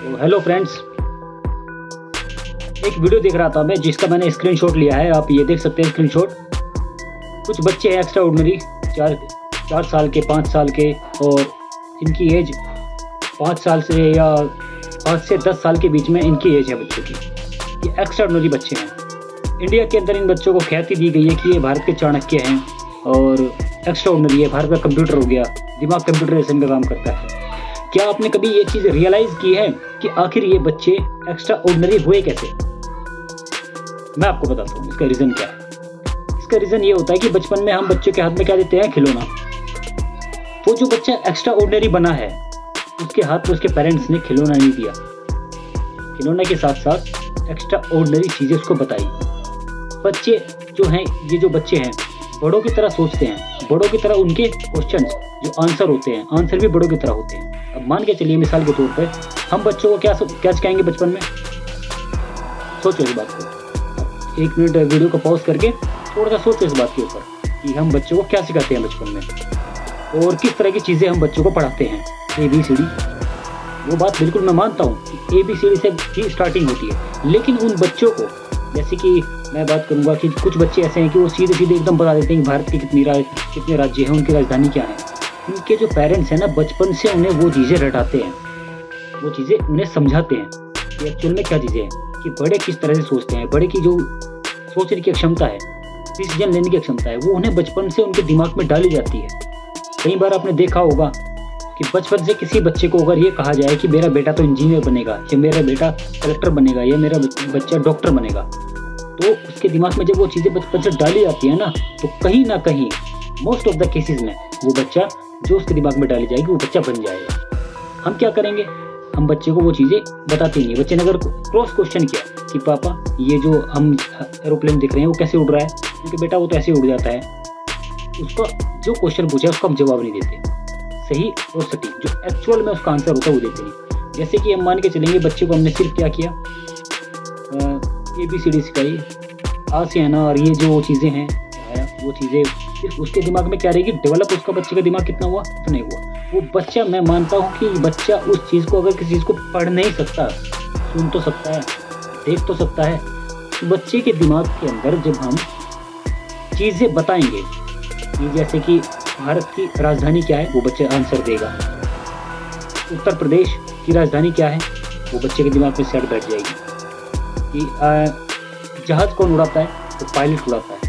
तो hello friends, एक video देख रहा था मैं जिसका मैंने स्क्रीनशॉट लिया है। आप ये देख सकते हैं स्क्रीनशॉट। कुछ बच्चे हैं एक्स्ट्रा ऑर्डिनरी, 4 साल के, 5 साल के, और इनकी एज 5 साल से या 5 से 10 साल के बीच में इनकी एज है बच्चों की। ये एक्स्ट्रा ऑर्डिनरी बच्चे हैं। इंडिया के अंदर इन बच्चों को ख्याति दी गई है कि ये भारत के चाणक्य हैं और एक्स्ट्रा ऑर्डिनरी है। भारत का कंप्यूटर हो गया, दिमाग कंप्यूटर जैसे इनका काम करता है। क्या आपने कभी ये चीज़ रियलाइज़ की है कि आखिर ये बच्चे एक्स्ट्रा ऑर्डिनरी हुए कैसे? मैं आपको बताता हूँ इसका रीज़न क्या है। इसका रीज़न ये होता है कि बचपन में हम बच्चों के हाथ में क्या देते हैं? खिलौना। वो जो बच्चा एक्स्ट्रा ऑर्डिनरी बना है उसके हाथ में उसके पेरेंट्स ने खिलौना नहीं दिया, खिलौना के साथ साथ एक्स्ट्रा ऑर्डिनरी चीज़ें उसको बताई। बच्चे जो हैं, ये जो बच्चे हैं बड़ों की तरह सोचते हैं, बड़ों की तरह उनके क्वेश्चन जो आंसर होते हैं, आंसर भी बड़ों की तरह होते हैं। अब मान के चलिए मिसाल के तौर पर हम बच्चों को क्या सिखाएंगे बचपन में? सोचो इस बात को, 1 मिनट वीडियो को पॉज करके थोड़ा सा सोचो इस बात के ऊपर कि हम बच्चों को क्या सिखाते हैं बचपन में और किस तरह की चीज़ें हम बच्चों को पढ़ाते हैं। ABCD, वो बात बिल्कुल मैं मानता हूँ कि ABCD से ही स्टार्टिंग होती है, लेकिन उन बच्चों को, जैसे कि मैं बात करूँगा कि कुछ बच्चे ऐसे हैं कि वो सीधे सीधे एकदम बता देते हैं कि भारत के कितने राज्य हैं, उनकी राजधानी क्या है। उनके जो पेरेंट्स हैं ना, बचपन से उन्हें वो चीज़ें रटाते हैं, वो चीज़ें उन्हें समझाते हैं कि एक्चुअल में क्या चीज़ें हैं, कि बड़े किस तरह से सोचते हैं, बड़े की जो सोचने की क्षमता है, डिसीजन लेने की क्षमता है, वो उन्हें बचपन से उनके दिमाग में डाली जाती है। कई बार आपने देखा होगा कि बचपन से किसी बच्चे को अगर ये कहा जाए कि मेरा बेटा तो इंजीनियर बनेगा, या मेरा बेटा कलेक्टर बनेगा, या मेरा बच्चा डॉक्टर बनेगा, तो उसके दिमाग में जब वो चीज़ें बचपन से डाली जाती है ना, तो कहीं ना कहीं मोस्ट ऑफ द केसेस में वो बच्चा जो उसके दिमाग में डाली जाएगी वो बच्चा बन जाएगा। हम क्या करेंगे? हम बच्चे को वो चीज़ें बताते नहीं। बच्चे ने अगर क्रॉस क्वेश्चन किया कि पापा ये जो हम एरोप्लेन दिख रहे हैं वो कैसे उड़ रहा है, क्योंकि बेटा वो तो ऐसे उड़ जाता है। उसको जो क्वेश्चन पूछा उसका हम जवाब नहीं देते सही और सटीक, जो एक्चुअल में उसका आंसर होता है वो देते नहीं। जैसे कि हम मान के चलेंगे बच्चे को हमने सिर्फ क्या किया, ABCD सिखाई, आ से आना, और ये जो चीज़ें हैं वो चीज़ें सिर्फ उसके दिमाग में क्या रहेगी, डेवलप उसका बच्चे का दिमाग कितना हुआ, तो नहीं हुआ। वो बच्चा, मैं मानता हूँ कि बच्चा उस चीज़ को, अगर किसी चीज़ को पढ़ नहीं सकता, सुन तो सकता है, देख तो सकता है। बच्चे के दिमाग के अंदर जब हम चीज़ें बताएंगे कि जैसे कि भारत की राजधानी क्या है, वो बच्चा आंसर देगा। उत्तर प्रदेश की राजधानी क्या है, वो बच्चे के दिमाग में सेट बैठ जाएगी। कि जहाज़ कौन उड़ाता है, तो पायलट उड़ाता है।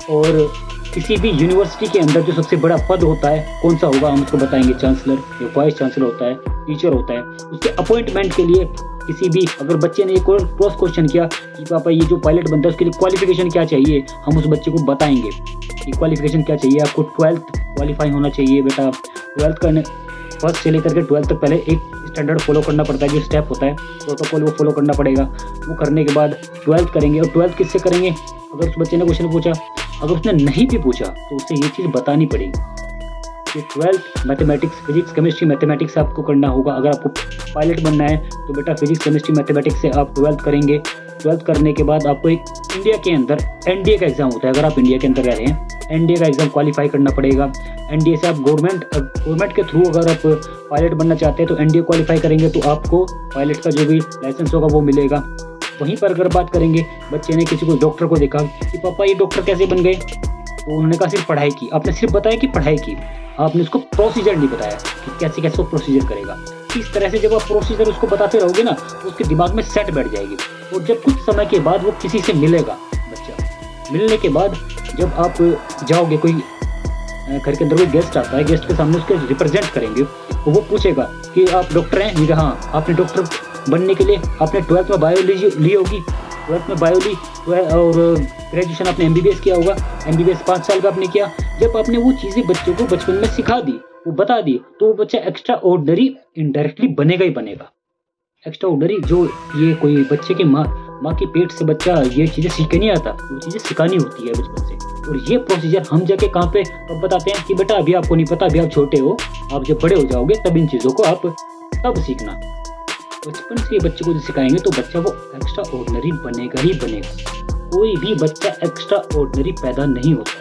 और किसी भी यूनिवर्सिटी के अंदर जो सबसे बड़ा पद होता है कौन सा होगा, हम उसको बताएंगे चांसलर या वाइस चांसलर होता है, टीचर होता है। उसके अपॉइंटमेंट के लिए किसी भी, अगर बच्चे ने एक और क्रॉस क्वेश्चन किया कि पापा ये जो पायलट बनता है उसके लिए क्वालिफिकेशन क्या चाहिए, हम उस बच्चे को बताएंगे कि क्वालिफिकेशन क्या चाहिए। आपको 12th क्वालिफाई होना चाहिए बेटा। 12th करने, फर्स्ट से लेकर के 12th तक पहले एक स्टैंडर्ड फॉलो करना पड़ता है, जो स्टेप होता है, प्रोटोकॉल, वो फॉलो करना पड़ेगा। वो करने के बाद 12th करेंगे। और 12th किससे करेंगे? अगर उस बच्चे ने क्वेश्चन पूछा, अगर उसने नहीं भी पूछा तो उसे ये चीज़ बतानी पड़ेगी कि 12th mathematics, physics, chemistry, mathematics से आपको करना होगा। अगर आपको पायलट बनना है तो बेटा फिजिक्स, केमिस्ट्री, मैथमेटिक्स से आप 12th करेंगे। 12th करने के बाद आपको एक इंडिया के अंदर NDA का एग्ज़ाम होता है। अगर आप इंडिया के अंदर रह रहे हैं, NDA का एग्ज़ाम क्वालिफाई करना पड़ेगा। NDA से आप गवर्नमेंट के थ्रू अगर आप पायलट बनना चाहते हैं तो NDA क्वालिफाई करेंगे तो आपको पायलट का जो भी लाइसेंस होगा वो मिलेगा। वहीं पर अगर बात करेंगे, बच्चे ने किसी को डॉक्टर को देखा कि पापा ये डॉक्टर कैसे बन गए, तो उन्होंने कहा सिर्फ पढ़ाई की। आपने सिर्फ बताया कि पढ़ाई की, आपने उसको प्रोसीजर नहीं बताया कि कैसे कैसे वो प्रोसीजर करेगा। इस तरह से जब आप प्रोसीजर उसको बताते रहोगे ना, तो उसके दिमाग में सेट बैठ जाएगी। और जब कुछ समय के बाद वो किसी से मिलेगा, बच्चा मिलने के बाद जब आप जाओगे, कोई घर के अंदर कोई गेस्ट आता है, गेस्ट के सामने उसके रिप्रेजेंट करेंगे, तो वो पूछेगा कि आप डॉक्टर हैं? नहीं, हाँ। आपने डॉक्टर बनने के लिए आपने 12th में बायोलॉजी ली होगी, 12th में बायो ली, और ग्रेजुएशन आपने MBBS किया होगा, MBBS 5 साल का आपने किया। जब आपने वो चीज़ें बच्चों को बचपन में सिखा दी, वो बता दी, तो वो बच्चा एक्स्ट्रा ऑर्डिनरी इनडायरेक्टली बनेगा ही बनेगा। एक्स्ट्रा ऑर्डिनरी, जो ये कोई बच्चे के माँ के पेट से बच्चा ये चीज़ें सीख नहीं आता, वो चीज़ें सिखानी होती है बचपन से। और ये प्रोसीजर हम जाके कहाँ पे बताते हैं कि बेटा अभी आपको नहीं पता, अभी आप छोटे हो, आप जब बड़े हो जाओगे तब इन चीज़ों को आप तब सीखना। बचपन से बच्चे को जो सिखाएंगे तो बच्चा वो एक्स्ट्रा ऑर्डिनरी बनेगा ही बनेगा। कोई भी बच्चा एक्स्ट्रा ऑर्डिनरी पैदा नहीं होता,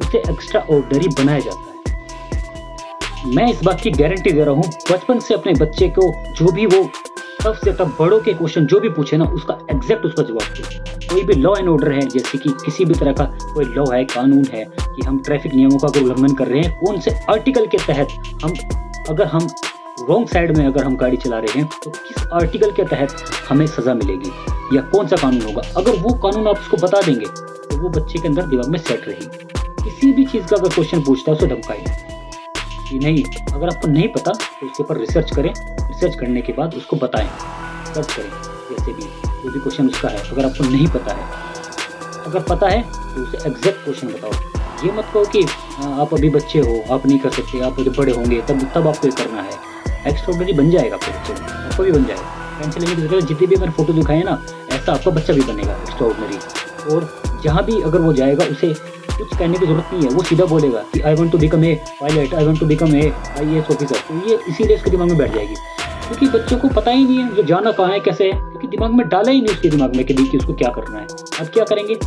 उसे एक्स्ट्रा ऑर्डिनरी बनाया जाता है। मैं इस बात की गारंटी दे रहा हूँ, बचपन से अपने बच्चे को जो भी वो टफ से टफ बड़ों के क्वेश्चन जो भी पूछे ना, उसका एग्जैक्ट उसका जवाब दो। कोई भी लॉ एंड ऑर्डर है, जैसे कि किसी भी तरह का कोई लॉ है, कानून है कि हम ट्रैफिक नियमों का कोई उल्लंघन कर रहे हैं, कौन से आर्टिकल के तहत अगर हम रॉन्ग साइड में अगर हम गाड़ी चला रहे हैं तो किस आर्टिकल के तहत हमें सज़ा मिलेगी या कौन सा कानून होगा। अगर वो कानून आप उसको बता देंगे तो वो बच्चे के अंदर दिमाग में सेट रहेगी। किसी भी चीज़ का अगर क्वेश्चन पूछता है उसको धमकाइए कि नहीं, अगर आपको नहीं पता तो उसके ऊपर रिसर्च करें, रिसर्च करने के बाद उसको बताएं, सर्च करें। जैसे भी जो भी क्वेश्चन उसका है, अगर आपको नहीं पता है, अगर पता है तो उसे एग्जैक्ट क्वेश्चन बताओ। ये मत कहो कि आप अभी बच्चे हो, आप नहीं कर सकते, आप जब बड़े होंगे तब आपको ये करना है। एक्स्ट्राऑर्डिनरी बन जाएगा आपके बच्चे, आपको भी बन जाएगा। टेंशन लेने की जरूरत है। जितनी भी मैंने फोटो दिखाई है ना, ऐसा आपका बच्चा भी बनेगा एक्स्ट्राऑर्डिनरी। और जहाँ भी अगर वो जाएगा उसे कुछ कहने की जरूरत नहीं है, वो सीधा बोलेगा कि I want to become a pilot, I want to become a IAS officer. तो ये इसीलिए उसके दिमाग में बैठ जाएगी, क्योंकि बच्चों को पता ही नहीं है जो जाना कहाँ है, कैसे है, क्योंकि दिमाग में डाला ही नहीं उसके दिमाग में कि उसको क्या करना है। अब क्या करेंगे,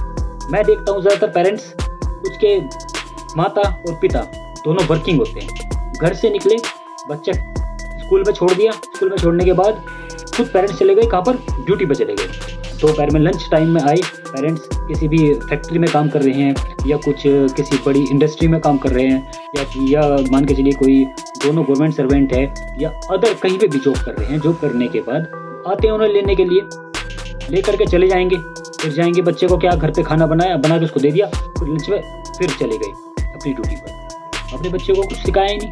मैं देखता हूँ ज़्यादातर पेरेंट्स, कुछ के माता और पिता दोनों वर्किंग होते हैं। घर से निकले, बच्चा स्कूल में छोड़ दिया, स्कूल में छोड़ने के बाद खुद पेरेंट्स चले गए कहाँ पर, ड्यूटी पर चले गए। दोपहर में लंच टाइम में आए पेरेंट्स, किसी भी फैक्ट्री में काम कर रहे हैं या कुछ किसी बड़ी इंडस्ट्री में काम कर रहे हैं, या मान के चलिए कोई दोनों गवर्नमेंट सर्वेंट है या अदर कहीं पे भी जॉब कर रहे हैं। जॉब करने के बाद आते हैं उन्हें लेने के लिए, ले करके चले जाएंगे। फिर जाएंगे, बच्चे को क्या घर पे खाना बना के उसको दे दिया, फिर लंच में फिर चले गए अपनी ड्यूटी पर। अपने बच्चे को कुछ सिखाया ही नहीं,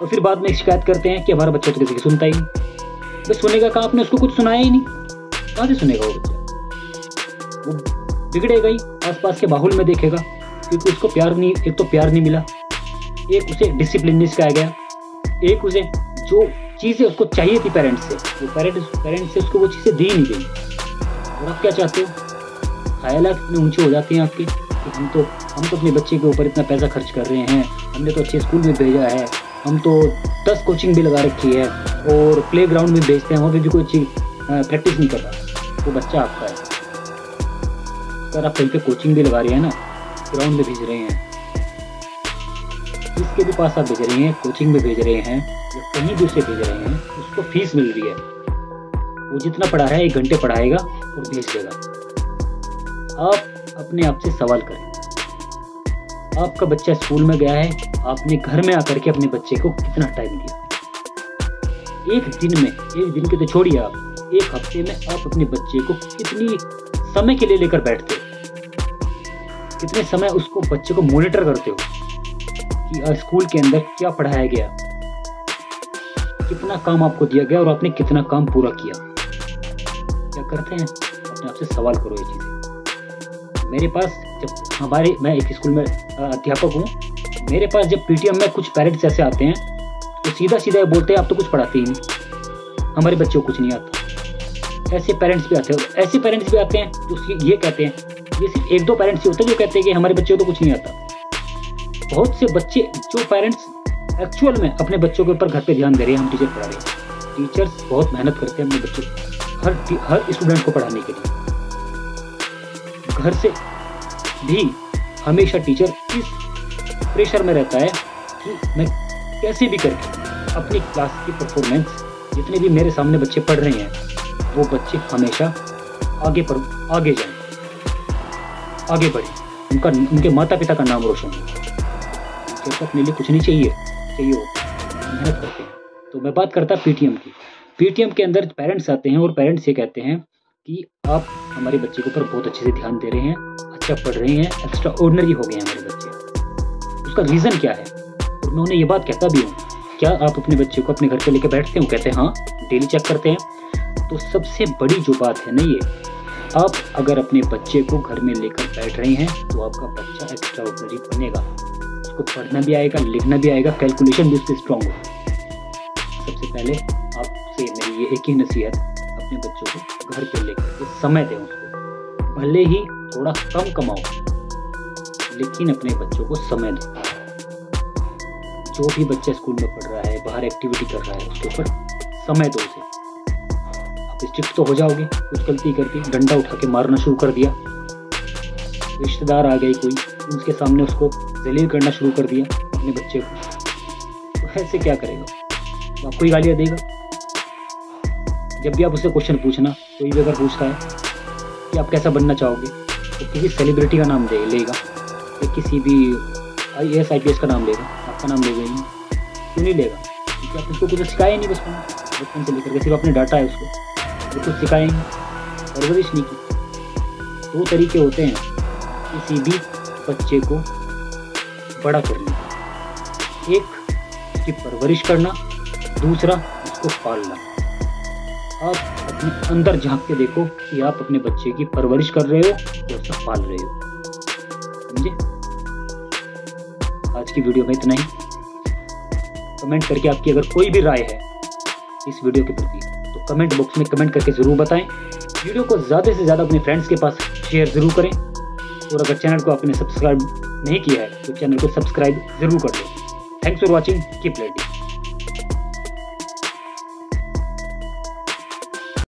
और फिर बाद में शिकायत करते हैं कि हमारा बच्चा तो किसी की सुनता ही नहीं। बस सुनेगा कहाँ, आपने उसको कुछ सुनाया ही नहीं, कहाँ से सुनेगा वो बच्चा। वो बिगड़ेगा ही, आसपास के माहौल में देखेगा, क्योंकि उसको प्यार नहीं, एक तो प्यार नहीं मिला, एक उसे डिसिप्लिन नहीं सिखाया गया, एक उसे जो चीज़ें उसको चाहिए थी पेरेंट्स से, वो पेरेंट्स से उसको वो चीज़ें दी नहीं गई। और आप क्या चाहते हो, ख्यालात इतने ऊंचे हो जाते हैं आपके कि हम तो अपने बच्चे के ऊपर इतना पैसा खर्च कर रहे हैं, हमने तो अच्छे स्कूल में भेजा है, हम तो 10 कोचिंग भी लगा रखी है और प्लेग्राउंड में भेजते हैं, वहाँ पे भी कोई चीज़ प्रैक्टिस नहीं कर रहा। वो बच्चा आपका है, अगर आप कहीं पे कोचिंग भी लगा रहे हैं ना, ग्राउंड में भेज रहे हैं, जिसके भी पास आप भेज रहे हैं, कोचिंग में भेज रहे हैं या कहीं भी उसे भेज रहे हैं, उसको फीस मिल रही है। वो जितना पढ़ा है 1 घंटे पढ़ाएगा और भेज देगा। आप अपने आप से सवाल करें, आपका बच्चा स्कूल में गया है, आपने घर में आकर के अपने बच्चे को कितना टाइम दिया। एक दिन के तो छोड़िए, आप 1 हफ्ते में आप अपने बच्चे को कितनी समय के लिए लेकर बैठते हो, कितने समय उसको बच्चे को मॉनिटर करते हो कि स्कूल के अंदर क्या पढ़ाया गया, कितना काम आपको दिया गया और आपने कितना काम पूरा किया। क्या करते हैं, अपने आप से सवाल करो ये चीज़ें। मेरे पास मैं एक स्कूल में अध्यापक हूँ, मेरे पास जब PTM में कुछ पेरेंट्स ऐसे आते हैं तो सीधा बोलते हैं आप तो कुछ पढ़ाते ही नहीं, हमारे बच्चों को कुछ नहीं आता। ऐसे पेरेंट्स भी आते हैं, ऐसे पेरेंट्स भी आते हैं जो ये कहते हैं, ये सिर्फ 1-2 पेरेंट्स ही होते हैं जो कहते हैं कि हमारे बच्चों को तो कुछ नहीं आता। बहुत से बच्चे जो पेरेंट्स एक्चुअल में अपने बच्चों के ऊपर घर पे ध्यान दे रहे हैं, हम टीचर पढ़ा रहे हैं, टीचर्स बहुत मेहनत करते हैं अपने बच्चों को, हर स्टूडेंट को पढ़ाने के लिए। घर से भी हमेशा टीचर इस प्रेशर में रहता है कि मैं कैसे भी करके अपनी क्लास की परफॉर्मेंस, जितने भी मेरे सामने बच्चे पढ़ रहे हैं, वो बच्चे हमेशा आगे जाएं, आगे बढ़ें, उनके माता पिता का नाम रोशन हो। टीचर को अपने लिए कुछ नहीं चाहिए वो मेहनत करते हैं। तो मैं बात करता PTM की। PTM के अंदर पेरेंट्स आते हैं और पेरेंट्स ये कहते हैं कि आप हमारे बच्चे के ऊपर बहुत अच्छे से ध्यान दे रहे हैं, अच्छा पढ़ रहे हैं, एक्स्ट्रा ऑर्डिनरी हो गए हैं हमारे बच्चे। उसका रीज़न क्या है? और मैं उन्हें ये बात कहता भी हूँ, क्या आप अपने बच्चे को अपने घर पे लेकर बैठते हो? कहते हैं हाँ, डेली चेक करते हैं। तो सबसे बड़ी जो बात है ना, ये आप अगर अपने बच्चे को घर में लेकर बैठ रहे हैं तो आपका बच्चा एक्स्ट्रा ऑर्डिनरी बनेगा, उसको पढ़ना भी आएगा, लिखना भी आएगा, कैलकुलेशन भी उससे स्ट्रॉन्ग होगा। सबसे पहले आपसे मेरी ये एक ही नसीहत, अपने बच्चों को घर पे लेकर के समय दें उसको, भले ही थोड़ा कम कमाओ लेकिन अपने बच्चों को समय दो। जो भी बच्चा स्कूल में पढ़ रहा है, बाहर एक्टिविटी कर रहा है, उसके ऊपर समय दो उसे। आप स्ट्रिक्ट तो हो जाओगे, कुछ गलती करके डंडा उठा के मारना शुरू कर दिया, रिश्तेदार आ गए कोई, उसके सामने उसको जलील करना शुरू कर दिया अपने बच्चे को, तो ऐसे क्या करेगा? आपको ही गालियाँ देगा। जब भी आप उससे क्वेश्चन पूछना, कोई भी अगर पूछता है कि आप कैसा बनना चाहोगे, तो किसी सेलिब्रिटी का नाम लेगा या किसी भी IAS IPS का नाम लेगा, आपका नाम लेगा ही नहीं। क्यों नहीं लेगा? क्योंकि आपने उसको कुछ सिखाया ही नहीं बचपन से लेकर के, सिर्फ आपने डांटा है उसको, वो कुछ सिखाया ही नहीं, परवरिश नहीं की। 2 तरीके होते हैं किसी भी बच्चे को बड़ा करने का, एक उसकी परवरिश करना, दूसरा उसको पालना। आप अपने अंदर झांक के देखो कि आप अपने बच्चे की परवरिश कर रहे हो या उसे पाल रहे हो। समझे? आज की वीडियो में इतना ही। कमेंट करके आपकी अगर कोई भी राय है इस वीडियो के प्रति तो कमेंट बॉक्स में कमेंट करके ज़रूर बताएं। वीडियो को ज़्यादा से ज़्यादा अपने फ्रेंड्स के पास शेयर ज़रूर करें, और अगर चैनल को आपने सब्सक्राइब नहीं किया है तो चैनल को सब्सक्राइब ज़रूर कर लें। Thanks for watching, keep learning.